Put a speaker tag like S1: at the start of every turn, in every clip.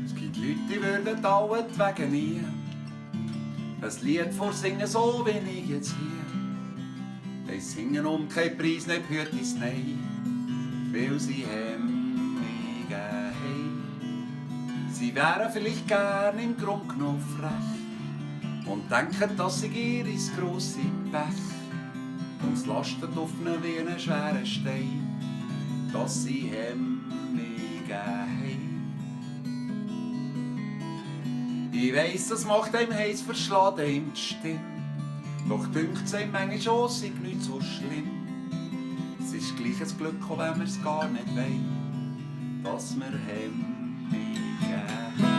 S1: Es gibt Leute, die würden allentwegen nie ein Lied vorsingen, so wie ich jetzt hier. Die singen um keinen Preis, nicht Hütis, nein, weil sie Hemmungen haben. Sie wären vielleicht gern im Grund genommen frech und denken, dass sie ihr ins grosse Pech. Und es lastet auf ihnen wie einen schweren Stein, dass sie Hemmungen haben. Ich weiss, das macht einem heiß, verschlägt einem die Stimme. Doch dünkt's einem manchmal auch, sei nicht so schlimm. Es ist gleich ein Glück, auch wenn wir's gar nicht wollen, dass wir Hemmungen haben.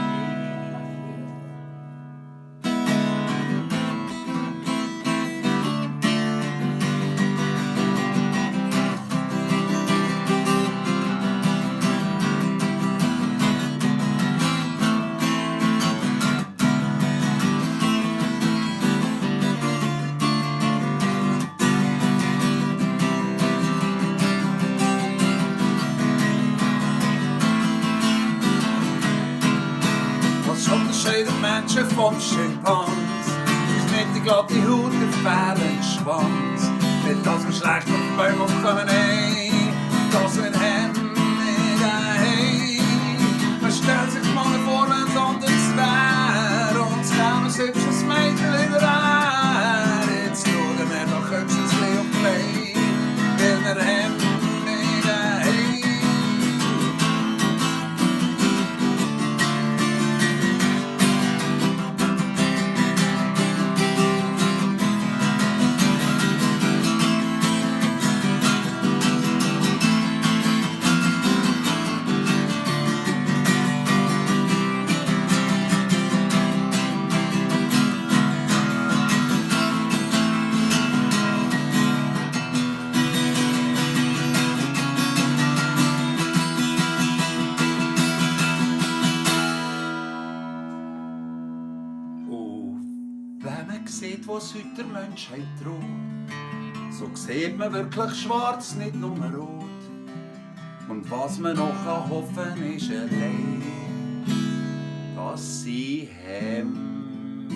S1: Menschen vom Schimpans, ist nicht die glatte Haut, der fählen Schwanz. Nicht, dass wir schlecht auf die Bäume kommen, nein, dass wir Hemmungen haben. Man stellt sich mal vor, wenn's anders wär, und es käme ein hübsches Mädchen wieder her. Jetzt schauen wir doch höchstens auf Play, weil wir Hemmungen haben. Sieht, was heute der Menschheit droht, so sieht man wirklich schwarz, nicht nur rot. Und was man noch hoffen kann, ist allein, dass sie Hemmungen